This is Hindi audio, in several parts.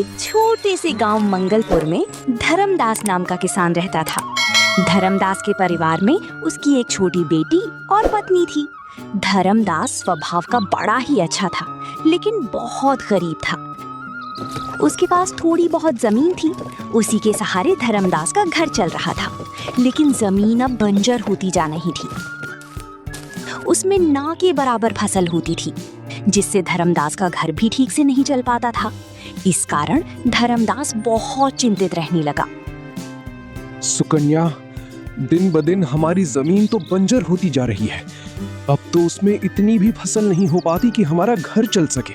एक छोटे से गांव मंगलपुर में धर्मदास नाम का किसान रहता था। धर्मदास के परिवार में उसकी एक छोटी बेटी और पत्नी थी। धर्मदास स्वभाव का बड़ा ही अच्छा था, लेकिन बहुत गरीब था। उसके पास थोड़ी बहुत जमीन थी। उसी के सहारे धर्मदास का घर चल रहा था, लेकिन जमीन अब बंजर होती जा रही थी। उसमें ना के बराबर फसल होती थी, जिससे धर्मदास का घर भी ठीक से नहीं चल पाता था। इस कारण धर्मदास बहुत चिंतित रहने लगा। सुकन्या, दिन ब दिन हमारी जमीन तो बंजर होती जा रही है। अब तो उसमें इतनी भी फसल नहीं हो पाती कि हमारा घर चल सके।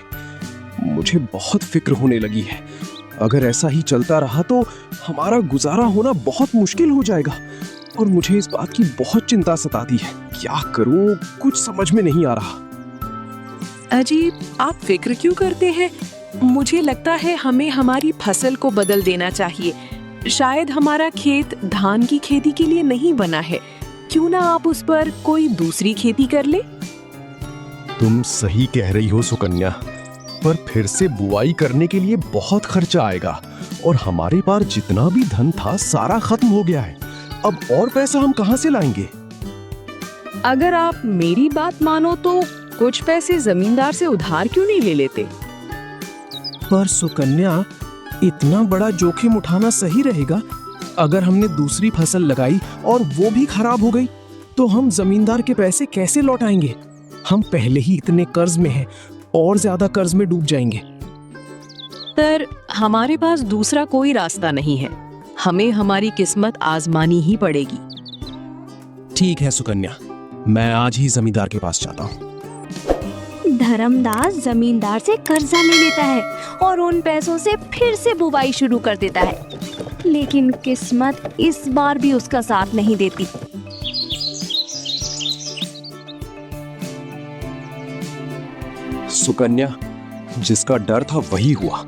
मुझे बहुत फिक्र होने लगी है। अगर ऐसा ही चलता रहा तो हमारा गुजारा होना बहुत मुश्किल हो जाएगा और मुझे इस बात की बहुत चिंता सताती है। क्या करूं, कुछ समझ में नहीं आ रहा। अजीब, आप फिक्र क्यों करते हैं? मुझे लगता है हमें हमारी फसल को बदल देना चाहिए। शायद हमारा खेत धान की खेती के लिए नहीं बना है। क्यों ना आप उस पर कोई दूसरी खेती कर ले? तुम सही कह रही हो सुकन्या, पर फिर से बुआई करने के लिए बहुत खर्चा आएगा और हमारे पास जितना भी धन था सारा खत्म हो गया है। अब और पैसा हम कहां से लाएंगे? अगर आप मेरी बात मानो तो कुछ पैसे जमींदार से उधार क्यों नहीं ले लेते? पर सुकन्या, इतना बड़ा जोखिम उठाना सही रहेगा? अगर हमने दूसरी फसल लगाई और वो भी खराब हो गई तो हम जमींदार के पैसे कैसे लौटाएंगे? हम पहले ही इतने कर्ज में हैं और ज्यादा कर्ज में डूब जाएंगे। पर हमारे पास दूसरा कोई रास्ता नहीं है। हमें हमारी किस्मत आजमानी ही पड़ेगी। ठीक है सुकन्या, मैं आज ही जमींदार के पास जाता हूँ। धर्मदास जमींदार से कर्जा ले लेता है और उन पैसों से फिर से बुवाई शुरू कर देता है, लेकिन किस्मत इस बार भी उसका साथ नहीं देती। सुकन्या, जिसका डर था वही हुआ।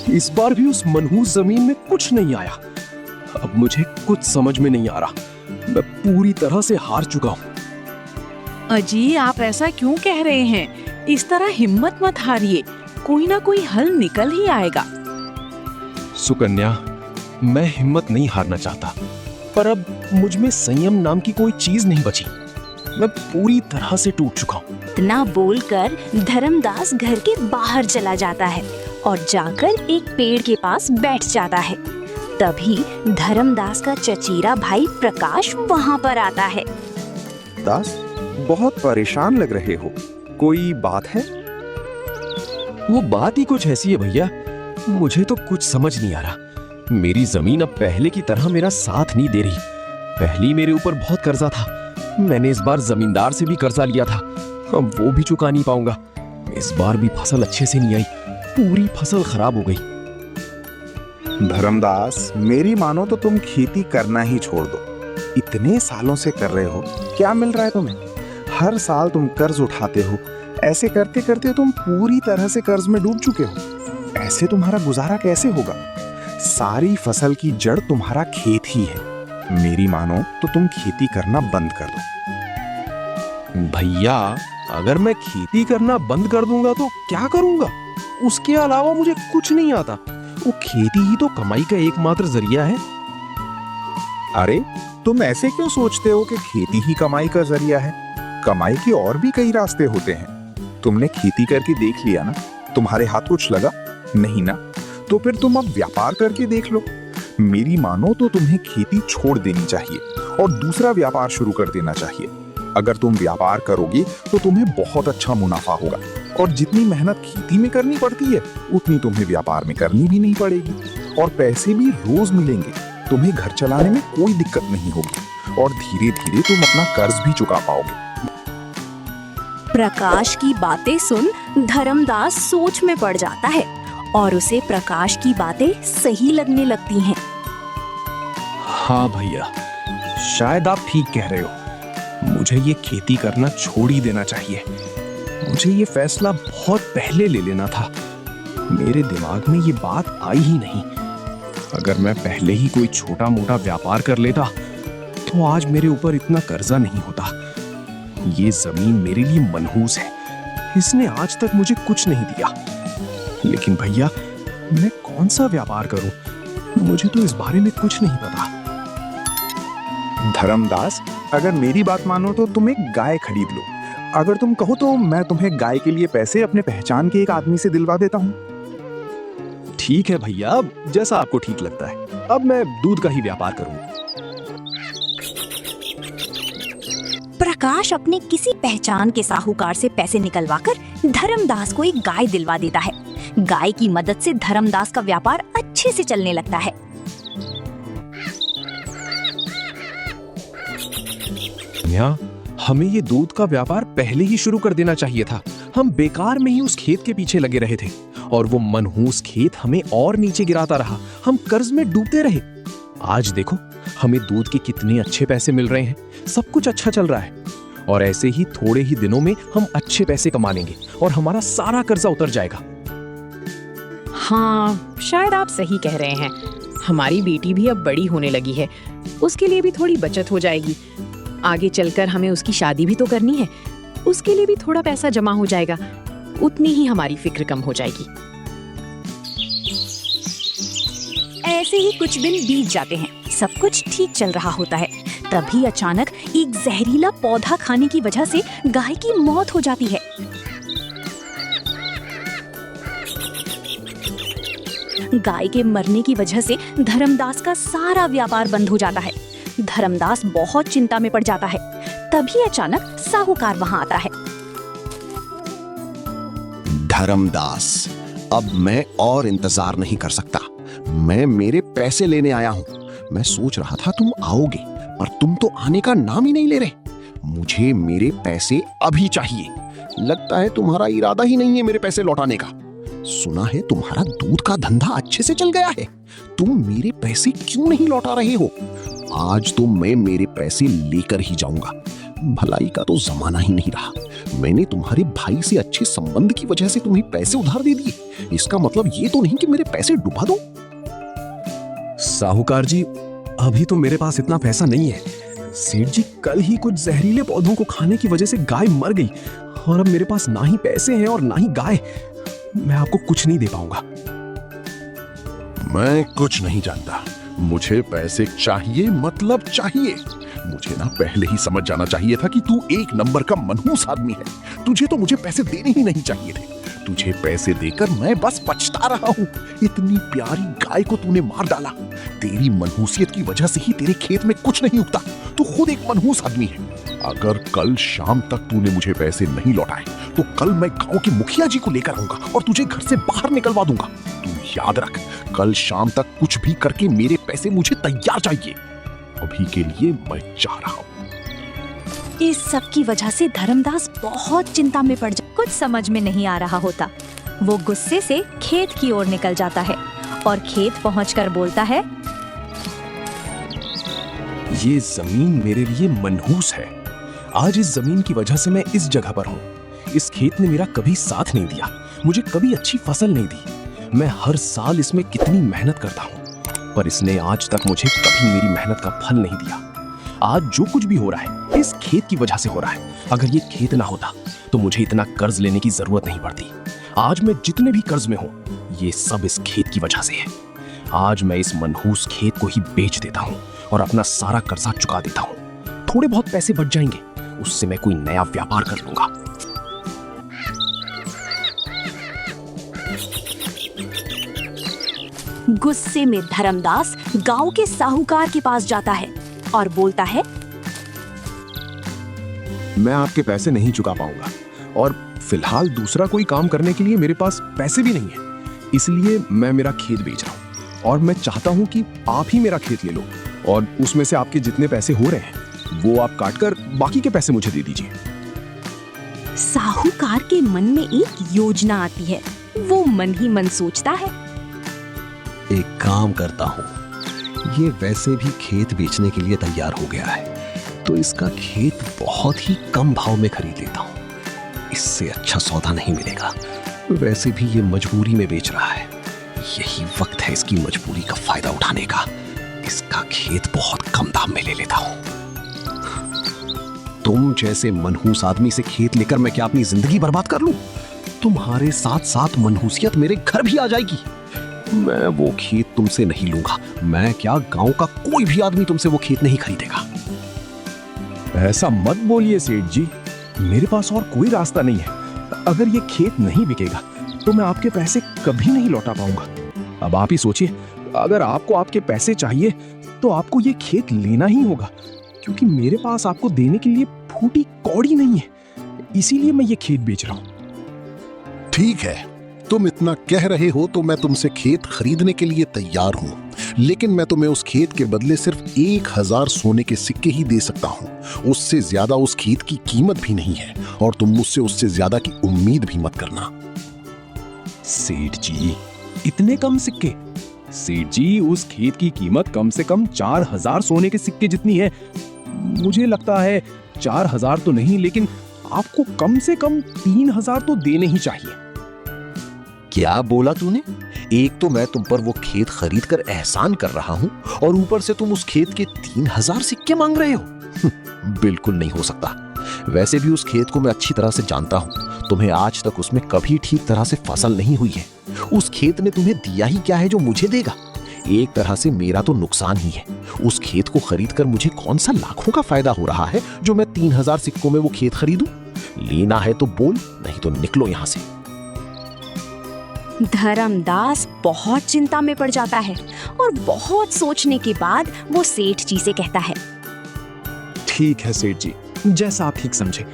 इस बार भी उस मनहूस जमीन में कुछ नहीं आया। अब मुझे कुछ समझ में नहीं आ रहा। मैं पूरी तरह से हार चुका हूँ। अजी, आप ऐसा क्यों कह रहे हैं? इस तरह हिम्मत मत हारिए। कोई ना कोई हल निकल ही आएगा। सुकन्या, मैं हिम्मत नहीं हारना चाहता, पर अब मुझ में संयम नाम की कोई चीज नहीं बची। मैं पूरी तरह से टूट चुका हूँ। इतना बोलकर धर्मदास घर के बाहर चला जाता है और जाकर एक पेड़ के पास बैठ जाता है। तभी धर्मदास का चचेरा भाई प्रकाश वहाँ पर आता है। दास, बहुत परेशान लग रहे हो, कोई बात है? वो बात ही कुछ ऐसी है भैया, मुझे तो कुछ समझ नहीं आ रहा। मेरी जमीन अब पहले की तरह मेरा साथ नहीं दे रही। पहले मेरे ऊपर बहुत कर्जा था। मैंने इस बार जमींदार से भी कर्जा लिया था, अब वो भी चुका नहीं पाऊंगा। इस बार भी फसल अच्छे से नहीं आई, पूरी फसल खराब हो गई। धर्मदास, मेरी मानो तो तुम खेती करना ही छोड़ दो। इतने सालों से कर रहे हो, क्या मिल रहा है तुम्हें? हर साल तुम कर्ज उठाते हो। ऐसे करते करते तुम पूरी तरह से कर्ज में डूब चुके हो। ऐसे तुम्हारा गुजारा कैसे होगा? सारी फसल की जड़ तुम्हारा खेत ही है। मेरी मानो तो तुम खेती करना बंद कर दो। भैया, अगर मैं खेती करना बंद कर दूंगा तो क्या करूंगा? उसके अलावा मुझे कुछ नहीं आता। वो खेती ही तो कमाई का एकमात्र जरिया है। अरे, तुम ऐसे क्यों सोचते हो कि खेती ही कमाई का जरिया है? कमाई के और भी कई रास्ते होते हैं। तुमने खेती करके देख लिया ना, तुम्हारे हाथ कुछ लगा? नहीं ना? तो फिर तुम अब व्यापार करके देख लो। मेरी मानो तो तुम्हें खेती छोड़ देनी चाहिए और दूसरा व्यापार शुरू कर देना चाहिए। अगर तुम व्यापार करोगे तो तुम्हें बहुत अच्छा मुनाफा होगा और जितनी मेहनत खेती में करनी पड़ती है उतनी तुम्हें व्यापार में करनी भी नहीं पड़ेगी और पैसे भी रोज मिलेंगे। तुम्हें घर चलाने में कोई दिक्कत नहीं होगी और धीरे धीरे तुम अपना कर्ज भी चुका पाओगे। प्रकाश की बातें सुन धर्मदास सोच में पड़ जाता है और उसे प्रकाश की बातें सही लगने लगती हैं। हाँ भैया, शायद आप ठीक कह रहे हो। मुझे ये खेती करना छोड़ ही देना चाहिए। मुझे ये फैसला बहुत पहले ले लेना था। मेरे दिमाग में ये बात आई ही नहीं। अगर मैं पहले ही कोई छोटा मोटा व्यापार कर लेता तो आज मेरे ऊपर इतना कर्जा नहीं होता। ये जमीन मेरे लिए मनहूस है। इसने आज तक मुझे कुछ नहीं दिया। लेकिन भैया, मैं कौन सा व्यापार करूं? मुझे तो इस बारे में कुछ नहीं पता। धर्मदास, अगर मेरी बात मानो तो तुम एक गाय खरीद लो। अगर तुम कहो तो मैं तुम्हें गाय के लिए पैसे अपने पहचान के एक आदमी से दिलवा देता हूँ। ठीक है भैया, जैसा आपको ठीक लगता है। अब मैं दूध का ही व्यापार करूंगा। प्रकाश अपने किसी पहचान के साहूकार से पैसे निकलवाकर धर्मदास को एक गाय दिलवा देता है। गाय की मदद से धर्मदास का व्यापार अच्छे से चलने लगता है। हमें ये दूध का व्यापार पहले ही शुरू कर देना चाहिए था। हम बेकार में ही उस खेत के पीछे लगे रहे थे और वो मनहूस खेत हमें और नीचे गिराता रहा। हम कर्ज में डूबते रहे। आज देखो, हमें दूध के कितने अच्छे पैसे मिल रहे हैं। सब कुछ अच्छा चल रहा है और ऐसे ही थोड़े ही दिनों में हम अच्छे पैसे कमा लेंगे और हमारा सारा कर्जा उतर जाएगा। हाँ, शायद आप सही कह रहे हैं। हमारी बेटी भी अब बड़ी होने लगी है, उसके लिए भी थोड़ी बचत हो जाएगी। आगे चलकर हमें उसकी शादी भी तो करनी है, उसके लिए भी थोड़ा पैसा जमा हो जाएगा। उतनी ही हमारी फिक्र कम हो जाएगी। ऐसे ही कुछ दिन बीत जाते हैं। सब कुछ ठीक चल रहा होता है। तभी अचानक एक जहरीला पौधा खाने की वजह से गाय की मौत हो जाती है। गाय के मरने की वजह से धर्मदास का सारा व्यापार बंद हो जाता है। धर्मदास बहुत चिंता में पड़ जाता है। तभी अचानक साहूकार वहां आता है। धर्मदास, अब मैं और इंतजार नहीं कर सकता। मैं मेरे पैसे लेने आया हूं। मैं सोच रहा था तुम आओगे, पर तुम तो आने का नाम ही नहीं ले रहे। मुझे मेरे पैसे अभी चाहिए। लगता है तुम्हारा इरादा ही नहीं है मेरे पैसे लौटाने का। सुना है तुम्हारा दूध का धंधा अच्छे से चल गया है। तुम मेरे पैसे क्यों नहीं लौटा रहे हो? आज तो मैं मेरे पैसे लेकर ही जाऊंगा। भलाई का तो जमाना ही नहीं रहा। मैंने तुम्हारे भाई से अच्छे संबंध की वजह से तुम्हें पैसे उधार दे दिए। इसका मतलब ये तो नहीं कि मेरे पैसे डुबा दो। साहूकार जी, अभी तो मेरे पास इतना पैसा नहीं है। सेठ जी, कल ही कुछ जहरीले पौधों को खाने की वजह से गाय मर गई और अब मेरे पास ना ही पैसे हैं और ना ही गाय। मैं आपको कुछ नहीं दे पाऊंगा। मैं कुछ नहीं जानता। मुझे पैसे चाहिए, मतलब चाहिए। मुझे ना पहले ही समझ जाना चाहिए था कि तू एक नंबर का मनहूस आदमी है। तुझे तो मुझे पैसे देने ही नहीं चाहिए थे। तुझे पैसे देकर मैं बस पछता रहा हूँ। इतनी प्यारी गाय को तूने मार डाला। तेरी मनहूसियत की वजह से ही तेरे खेत में कुछ नहीं उगता। तू खुद एक मनहूस आदमी है। अगर कल शाम तक तूने मुझे पैसे नहीं लौटाए तो कल मैं गांव के मुखिया जी को लेकर आऊंगा और तुझे घर से बाहर निकलवा दूंगा। तू याद रख, कल शाम तक कुछ भी करके मेरे पैसे मुझे तैयार चाहिए। अभी के लिए मैं जा रहा हूँ। इस सब की वजह से धर्मदास बहुत चिंता में पड़ जाता। कुछ समझ में नहीं आ रहा होता। वो गुस्से से खेत की ओर निकल जाता है और खेत पहुंचकर बोलता है, ये जमीन मेरे लिए मनहूस है। आज इस जमीन की वजह से मैं इस जगह पर हूँ। इस खेत ने मेरा कभी साथ नहीं दिया, मुझे कभी अच्छी फसल नहीं दी। मैं हर साल इसमें कितनी मेहनत करता हूँ, पर इसने आज तक मुझे कभी मेरी मेहनत का फल नहीं दिया। आज जो कुछ भी हो रहा है इस खेत की वजह से हो रहा है। अगर ये खेत ना होता तो मुझे इतना कर्ज लेने की जरूरत नहीं पड़ती। आज मैं जितने भी कर्ज में हूँ ये सब इस खेत की वजह से है। आज मैं इस मनहूस खेत को ही बेच देता हूँ और अपना सारा कर्जा चुका देता हूँ। थोड़े बहुत पैसे बच जाएंगे, उससे मैं कोई नया व्यापार कर लूंगा। गुस्से में धर्मदास गांव के साहूकार के पास जाता है और बोलता है, मैं आपके पैसे नहीं चुका पाऊंगा और फिलहाल दूसरा कोई काम करने के लिए मेरे पास पैसे भी नहीं है। इसलिए मैं मेरा खेत बेच रहा हूँ और मैं चाहता हूँ कि आप ही मेरा खेत ले लो और उसमें से आपके जितने पैसे हो रहे हैं वो आप काटकर बाकी के पैसे मुझे दे दीजिए। साहूकार के मन में एक योजना आती है। वो मन ही मन सोचता है, एक काम करता हूँ, ये वैसे भी खेत बेचने के लिए तैयार हो गया है, तो इसका खेत बहुत ही कम भाव में खरीद लेता हूँ। इससे अच्छा सौदा नहीं मिलेगा। वैसे भी ये मजबूरी में बेच रहा है। यही वक्त है इसकी मजबूरी का फायदा उठाने का। इसका खेत बहुत कम दाम में ले लेता हूँ। तुम जैसे मनहूस आदमी से खेत लेकर मैं क्या अपनी जिंदगी बर्बाद कर लूं? तुम्हारे साथ साथ मनहूसियत मेरे घर भी आ जाएगी। मैं वो खेत तुमसे नहीं लूंगा। मैं क्या, गांव का कोई भी आदमी तुमसे वो खेत नहीं खरीदेगा। ऐसा मत बोलिए सेठ जी, मेरे पास और कोई रास्ता नहीं है। अगर ये खेत नहीं बिकेगा तो मैं आपके पैसे कभी नहीं लौटा पाऊंगा। अब आप ही सोचिए, अगर आपको आपके पैसे चाहिए तो आपको ये खेत लेना ही होगा, क्योंकि मेरे पास आपको देने के लिए फूटी कौड़ी नहीं है। इसीलिए मैं ये खेत बेच रहा हूं। ठीक है, तुम इतना कह रहे हो तो मैं तुमसे खेत खरीदने के लिए तैयार हूं, लेकिन मैं तुम्हें उस खेत के बदले सिर्फ 1000 सोने के सिक्के ही दे सकता हूं। उससे ज्यादा उस खेत की कीमत भी नहीं है, और तुम मुझसे उससे ज्यादा की उम्मीद भी मत करना। सेठ जी, इतने कम सिक्के? सेठ जी, उस खेत की कीमत कम से कम 4000 सोने के सिक्के जितनी है। मुझे लगता है 4000 तो नहीं, लेकिन आपको कम से कम 3000 तो देने ही चाहिए। क्या बोला तूने? एक तो मैं तुम पर वो खेत खरीद कर एहसान कर रहा हूं, और ऊपर से तुम उस खेत के 3000 सिक्के मांग रहे हो? बिल्कुल नहीं हो सकता। वैसे भी उस खेत को मैं अच्छी तरह से जानता हूं। तुम्हें आज तक उसमें कभी ठीक तरह से फसल नहीं हुई है। उस खेत ने तुम्हें दिया ही क्या है जो मुझे देगा? एक तरह से मेरा तो नुकसान ही है। उस खेत को खरीद कर मुझे कौन सा लाखों का फायदा हो रहा है जो मैं 3000 सिक्कों में वो खेत खरीदूं? लेना है तो बोल, नहीं तो निकलो यहां से। धर्मदास बहुत चिंता में पड़ जाता है और बहुत सोचने के बाद वो सेठ जी से कहता है, ठीक है सेठ जी, जैसा आप ठीक समझे।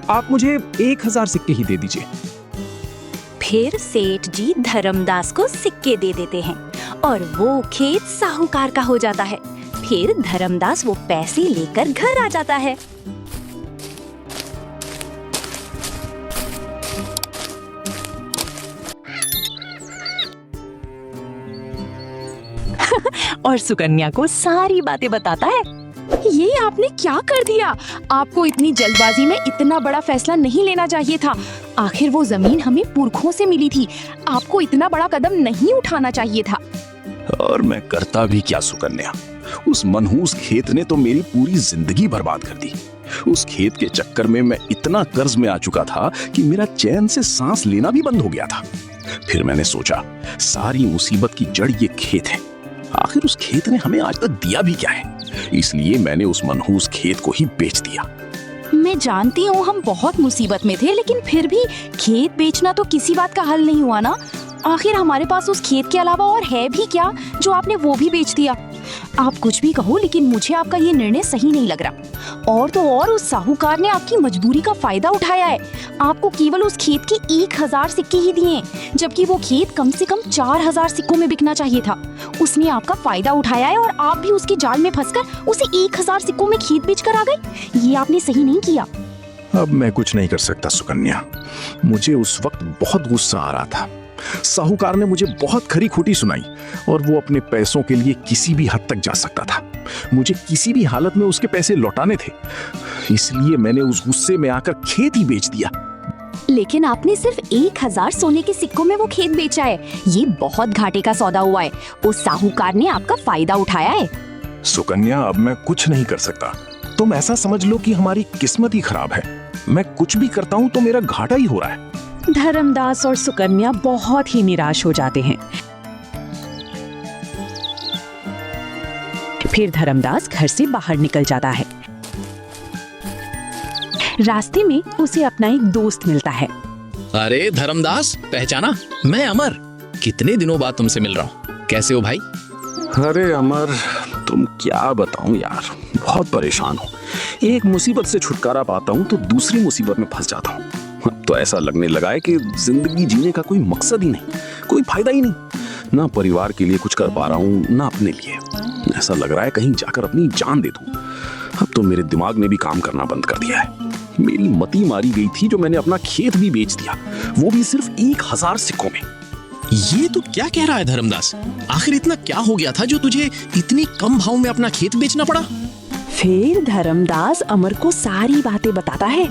आप मुझे 1000 सिक्के ही दे दीजिए। फिर सेठ जी धर्मदास को सिक्के दे देते हैं और वो खेत साहूकार का हो जाता है। फिर धर्मदास वो पैसे लेकर घर आ जाता है। और सुकन्या को सारी बातें बताता है। ये आपने क्या कर दिया? आपको इतनी जल्दबाजी में इतना बड़ा फैसला नहीं लेना चाहिए था। आखिर वो जमीन हमें पुरखों से मिली थी। आपको इतना बड़ा कदम नहीं उठाना चाहिए था। और मैं करता भी क्या सुकन्या, उस मनहूस खेत ने तो मेरी पूरी जिंदगी बर्बाद कर दी। उस खेत के चक्कर में मैं इतना कर्ज में आ चुका था कि मेरा चैन से सांस लेना भी बंद हो गया था। फिर मैंने सोचा, सारी मुसीबत की जड़ ये खेत है। आखिर उस खेत ने हमें आज तक दिया भी क्या है? इसलिए मैंने उस मनहूस खेत को ही बेच दिया। मैं जानती हूँ हम बहुत मुसीबत में थे, लेकिन फिर भी खेत बेचना तो किसी बात का हल नहीं हुआ ना। आखिर हमारे पास उस खेत के अलावा और है भी क्या जो आपने वो भी बेच दिया? आप कुछ भी कहो, लेकिन मुझे आपका ये निर्णय सही नहीं लग रहा। और तो और उस साहूकार ने आपकी मजबूरी का फायदा उठाया है। आपको केवल उस खेत के 1000 सिक्के ही दिए, जबकि वो खेत कम से कम 4000 सिक्कों में बिकना चाहिए था। उसने आपका फायदा उठाया है और आप भी उसके जाल में फंसकर उसे 1000 सिक्कों में खेत बेच कर आ गए। ये आपने सही नहीं किया। अब मैं कुछ नहीं कर सकता सुकन्या। मुझे उस वक्त बहुत गुस्सा आ रहा था। साहूकार ने मुझे बहुत खरी खोटी सुनाई और वो अपने पैसों के लिए किसी भी हद तक जा सकता था। मुझे किसी भी हालत में उसके पैसे लौटाने थे, इसलिए मैंने उस गुस्से में आकर खेत ही बेच दिया। लेकिन आपने सिर्फ 1000 सोने के सिक्कों में वो खेत बेचा है। ये बहुत घाटे का सौदा हुआ है। उस साहूकार ने आपका फायदा उठाया है। सुकन्या, अब मैं कुछ नहीं कर सकता। तुम ऐसा समझ लो कि हमारी किस्मत ही खराब है। मैं कुछ भी करता हूँ तो मेरा घाटा ही हो रहा है। धर्मदास और सुकन्या बहुत ही निराश हो जाते हैं। फिर धर्मदास घर से बाहर निकल जाता है। रास्ते में उसे अपना एक दोस्त मिलता है। अरे धर्मदास, पहचाना? मैं अमर। कितने दिनों बाद तुमसे मिल रहा हूँ। कैसे हो भाई? अरे अमर, तुम क्या बताऊं यार, बहुत परेशान हूँ। एक मुसीबत से छुटकारा पाता हूँ तो दूसरी मुसीबत में फंस जाता हूँ। अब तो ऐसा लगने लगा है कि जिंदगी जीने का कोई मकसद ही नहीं, कोई फायदा ही नहीं। ना परिवार के लिए कुछ कर पा रहा हूँ, ना अपने लिए। ऐसा लग रहा है कहीं जाकर अपनी जान दे दूं। अब तो मेरे दिमाग ने भी काम करना बंद कर दिया है। मेरी मती मारी गई थी जो मैंने अपना खेत भी बेच दिया, वो भी सिर्फ 1000 सिक्कों में। ये तो क्या कह रहा है धर्मदास? आखिर इतना क्या हो गया था जो तुझे इतनी कम भाव में अपना खेत बेचना पड़ा? फिर धर्मदास अमर को सारी बातें बताता है।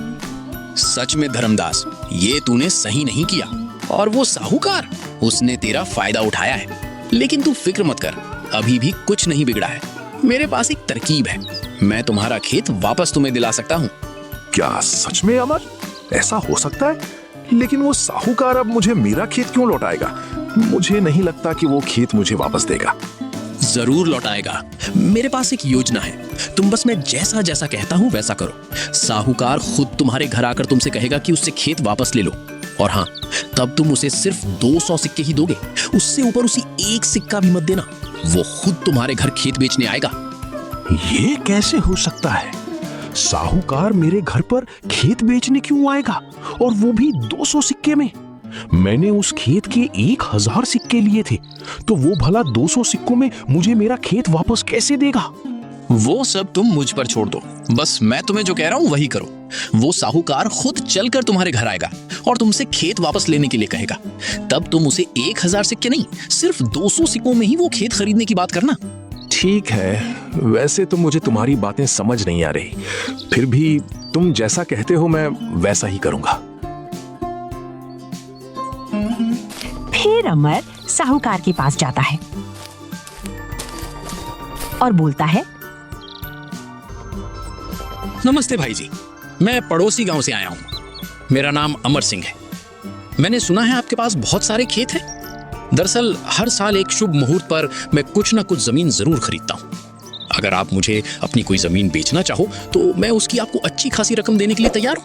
सच में धर्मदास, ये तूने सही नहीं किया। और वो साहूकार, उसने तेरा फायदा उठाया है। लेकिन तू फिक्र मत कर, अभी भी कुछ नहीं बिगड़ा है। मेरे पास एक तरकीब है, मैं तुम्हारा खेत वापस तुम्हें दिला सकता हूँ। क्या सच में अमर, ऐसा हो सकता है? लेकिन वो साहूकार अब मुझे मेरा खेत क्यों लौटाएगा? मुझे नहीं लगता कि वो खेत मुझे वापस देगा। जरूर लौटाएगा। मेरे पास एक योजना है, तुम बस मैं जैसा जैसा कहता हूँ वैसा करो। साहूकार खुद तुम्हारे घर आकर तुमसे कहेगा कि उससे खेत वापस ले लो, और हाँ, तब तुम उसे सिर्फ 200 सिक्के ही दोगे, उससे ऊपर उसी एक सिक्का भी मत देना। वो खुद तुम्हारे घर खेत बेचने आएगा। ये कैसे हो सकता है? साहूकार मेरे घर पर खेत बेचने क्यों आएगा, और वो भी 200 सिक्के में? मैंने उस खेत के 1000 सिक्के लिए थे, तो वो भला 200 सिक्कों में मुझे मेरा खेत वापस कैसे देगा? वो सब तुम मुझ पर छोड़ दो, बस मैं तुम्हें जो कह रहा हूँ वही करो। वो साहूकार खुद चलकर तुम्हारे घर आएगा और तुमसे खेत वापस लेने के लिए कहेगा। तब तुम उसे 1000 सिक्के नहीं, सिर्फ 200 सिक्कों में ही वो खेत खरीदने की बात करना। ठीक है, वैसे तो मुझे तुम्हारी बातें समझ नहीं आ रही, फिर भी तुम जैसा कहते हो मैं वैसा ही करूंगा। फिर अमर साहूकार के पास जाता है और बोलता है, नमस्ते भाई जी, मैं पड़ोसी गांव से आया हूँ। मेरा नाम अमर सिंह है। मैंने सुना है आपके पास बहुत सारे खेत हैं। दरअसल हर साल एक शुभ मुहूर्त पर मैं कुछ ना कुछ जमीन जरूर खरीदता हूँ। अगर आप मुझे अपनी कोई जमीन बेचना चाहो तो मैं उसकी आपको अच्छी खासी रकम देने के लिए तैयार हूँ।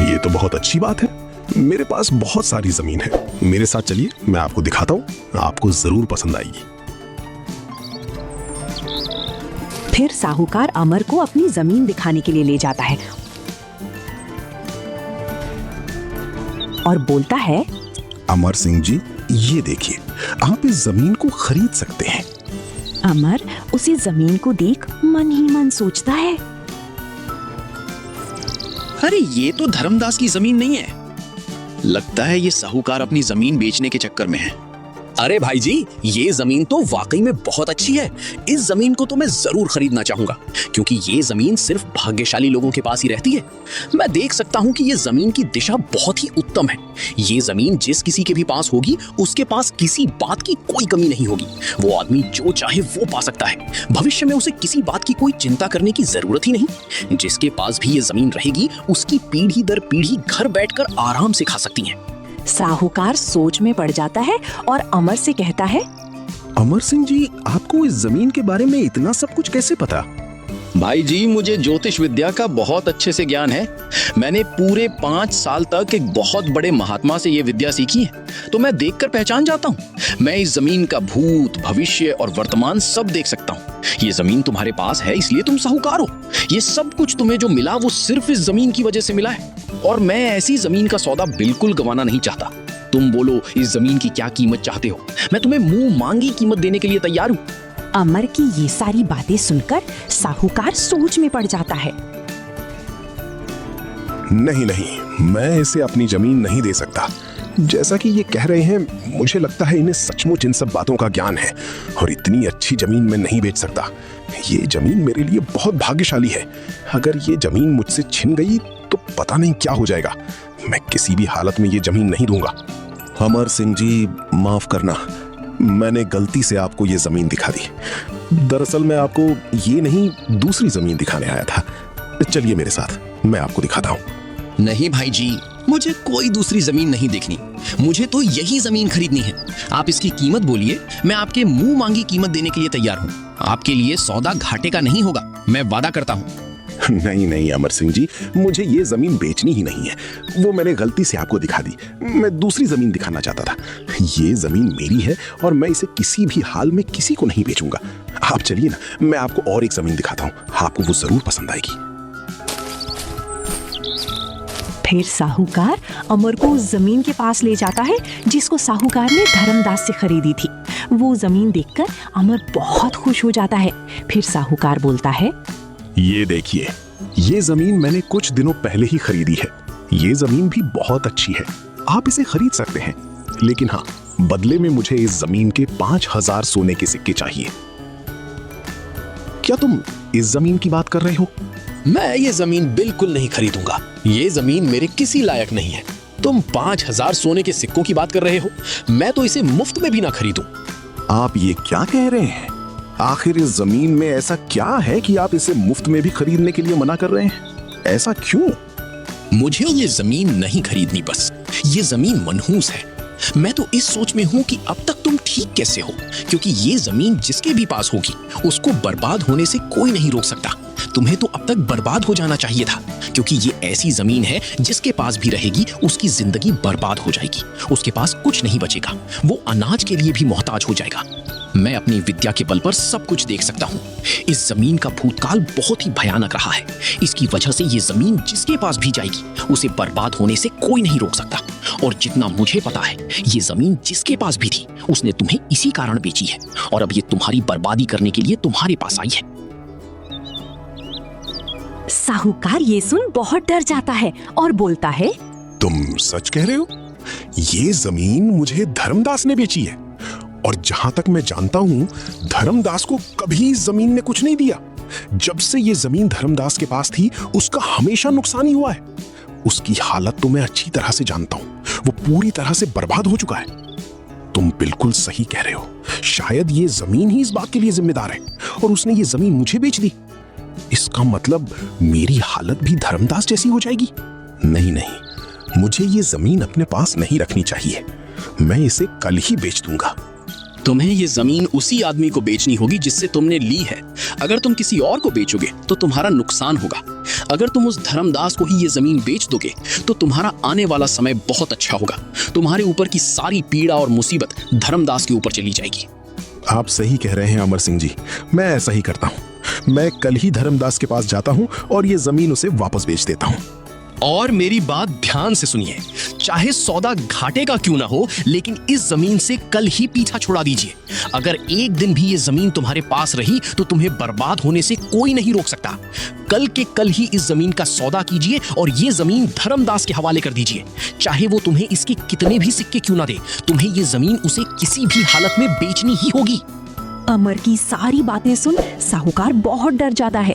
ये तो बहुत अच्छी बात है। मेरे पास बहुत सारी जमीन है। मेरे साथ चलिए, मैं आपको दिखाता हूँ, आपको जरूर पसंद आएगी। फिर साहूकार अमर को अपनी जमीन दिखाने के लिए ले जाता है और बोलता है, अमर सिंह जी, ये देखिए, आप इस जमीन को खरीद सकते हैं। अमर उसी जमीन को देख मन ही मन सोचता है, अरे ये तो धर्मदास की जमीन नहीं है। लगता है ये साहूकार अपनी जमीन बेचने के चक्कर में है। अरे भाई जी, ये जमीन तो वाकई में बहुत अच्छी है। इस जमीन को तो मैं जरूर खरीदना चाहूंगा, क्योंकि ये जमीन सिर्फ भाग्यशाली लोगों के पास ही रहती है। मैं देख सकता हूँ कि ये जमीन की दिशा बहुत ही उत्तम है। ये जमीन जिस किसी के भी पास होगी, उसके पास किसी बात की कोई कमी नहीं होगी। वो आदमी जो चाहे वो पा सकता है। भविष्य में उसे किसी बात की कोई चिंता करने की जरूरत ही नहीं। जिसके पास भी ये जमीन रहेगी, उसकी पीढ़ी दर पीढ़ी घर बैठकर आराम से खा सकती है। साहूकार सोच में पड़ जाता है और अमर से कहता है, अमर सिंह जी, आपको इस जमीन के बारे में इतना सब कुछ कैसे पता? भाई जी, मुझे ज्योतिष विद्या का बहुत अच्छे से ज्ञान है। मैंने पूरे 5 साल तक एक बहुत बड़े महात्मा से ये विद्या सीखी है, तो मैं देखकर पहचान जाता हूँ। मैं इस जमीन का भूत, भविष्य और वर्तमान सब देख सकता हूँ। ये जमीन तुम्हारे पास है, इसलिए तुम साहूकार हो। ये सब कुछ तुम्हें जो मिला वो सिर्फ इस जमीन की वजह से मिला है, और मैं ऐसी जमीन का सौदा बिल्कुल गंवाना नहीं चाहता। तुम बोलो, इस जमीन की क्या कीमत चाहते हो? मैं तुम्हें मुंह मांगी कीमत देने के लिए तैयार हूँ। अमर की ये सारी बातें सुनकर साहूकार सोच में पड़ जाता है। नहीं नहीं, मैं इसे अपनी जमीन नहीं दे सकता। जैसा कि ये कह रहे हैं, मुझे लगता है इन्हें सचमुच इन सब बातों का ज्ञान है, और इतनी अच्छी जमीन मैं नहीं बेच सकता। ये जमीन मेरे लिए बहुत भाग्यशाली है। अगर ये जमीन मुझसे छिन गई तो पता नहीं क्या हो जाएगा। मैं किसी भी हालत में ये जमीन नहीं दूंगा। अमर सिंह जी, माफ करना, मैंने गलती से आपको ये जमीन दिखा दी। दरअसल मैं आपको ये नहीं, दूसरी जमीन दिखाने आया था। चलिए मेरे साथ, मैं आपको दिखाता हूँ। नहीं भाई जी, मुझे कोई दूसरी जमीन नहीं देखनी। मुझे तो यही जमीन खरीदनी है। आप इसकी कीमत बोलिए, मैं आपके मुंह मांगी कीमत देने के लिए तैयार हूँ। आपके लिए सौदा घाटे का नहीं होगा, मैं वादा करता हूँ। नहीं नहीं अमर सिंह जी, मुझे ये जमीन बेचनी ही नहीं है। वो मैंने गलती से आपको दिखा दी। मैं दूसरी जमीन दिखाना चाहता था। ये जमीन मेरी है और मैं इसे किसी भी हाल में किसी को नहीं बेचूंगा। आप चलिए ना, मैं आपको और एक जमीन दिखाता हूँ, आपको वो जरूर पसंद आएगी। फिर साहूकार अमर को उस जमीन के पास ले जाता है जिसको साहूकार ने धर्मदास से खरीदी थी। वो जमीन देखकर अमर बहुत खुश हो जाता है। फिर साहूकार बोलता है, ये देखिए, ये जमीन मैंने कुछ दिनों पहले ही खरीदी है। ये जमीन भी बहुत अच्छी है, आप इसे खरीद सकते हैं। लेकिन हाँ, बदले में मुझे इस जमीन के 5000 सोने के सिक्के चाहिए। क्या तुम इस जमीन की बात कर रहे हो? मैं ये जमीन बिल्कुल नहीं खरीदूंगा। ये जमीन मेरे किसी लायक नहीं है। तुम 5000 सोने के सिक्कों की बात कर रहे हो? मैं तो इसे मुफ्त में भी ना खरीदूं। आप ये क्या कह रहे हैं? आखिर इस जमीन में ऐसा क्या है कि आप इसे मुफ्त में भी खरीदने के लिए मना कर रहे हैं? ऐसा क्यों? मुझे ये जमीन नहीं खरीदनी, बस ये जमीन मनहूस है। मैं तो इस सोच में हूँ कि अब तक तुम ठीक कैसे हो, क्योंकि ये जमीन जिसके भी पास होगी उसको बर्बाद होने से कोई नहीं रोक सकता। तुम्हें तो अब तक बर्बाद हो जाना चाहिए था, क्योंकि ये ऐसी जमीन है जिसके पास भी रहेगी उसकी जिंदगी बर्बाद हो जाएगी। उसके पास कुछ नहीं बचेगा, वो अनाज के लिए भी मोहताज हो जाएगा। मैं अपनी विद्या के बल पर सब कुछ देख सकता हूँ। इस जमीन का भूतकाल बहुत ही भयानक रहा है। इसकी वजह से ये जमीन जिसके पास भी जाएगी उसे बर्बाद होने से कोई नहीं रोक सकता। और जितना मुझे पता है, ये जमीन जिसके पास भी थी उसने तुम्हें इसी कारण बेची है, और अब ये तुम्हारी बर्बादी करने के लिए तुम्हारे पास आई है। साहूकार ये सुन बहुत डर जाता है और बोलता है, तुम सच कह रहे हो? ये जमीन मुझे धर्मदास ने बेची है, और जहां तक मैं जानता हूं धर्मदास को कभी इस जमीन ने कुछ नहीं दिया। जब से ये जमीन धर्मदास के पास थी उसका हमेशा नुकसान ही हुआ है। उसकी हालत तो मैं अच्छी तरह से जानता हूं, वो पूरी तरह से बर्बाद हो चुका है। तुम बिल्कुल सही कह रहे हो, शायद ये जमीन ही इस बात के लिए जिम्मेदार है, और उसने ये जमीन मुझे बेच दी। इसका मतलब मेरी हालत भी धर्मदास जैसी हो जाएगी। नहीं नहीं, मुझे ये जमीन अपने पास नहीं रखनी चाहिए। मैं इसे कल ही बेच दूंगा। तुम्हें ये जमीन उसी आदमी को बेचनी होगी जिससे तुमने ली है। अगर तुम किसी और को बेचोगे तो तुम्हारा नुकसान होगा। अगर तुम उस धर्मदास को ही ये जमीन बेच दोगे तो तुम्हारा आने वाला समय बहुत अच्छा होगा। तुम्हारे ऊपर की सारी पीड़ा और मुसीबत धर्मदास के ऊपर चली जाएगी। आप सही कह रहे हैं अमर सिंह जी, मैं ऐसा ही करता हूँ। मैं कल ही धर्मदास के पास जाता हूँ और ये जमीन उसे वापस बेच देता हूँ। और मेरी बात ध्यान से सुनिए, चाहे सौदा घाटे का क्यों ना हो, लेकिन इस जमीन से कल ही पीछा छुड़ा दीजिए। अगर एक दिन भी ये जमीन तुम्हारे पास रही तो तुम्हें बर्बाद होने से कोई नहीं रोक सकता। कल के कल ही इस जमीन का सौदा कीजिए और ये जमीन धर्मदास के हवाले कर दीजिए। चाहे वो तुम्हें इसके कितने भी सिक्के क्यों ना दे, तुम्हें ये जमीन उसे किसी भी हालत में बेचनी ही होगी। अमर की सारी बातें सुन साहूकार बहुत डर जाता है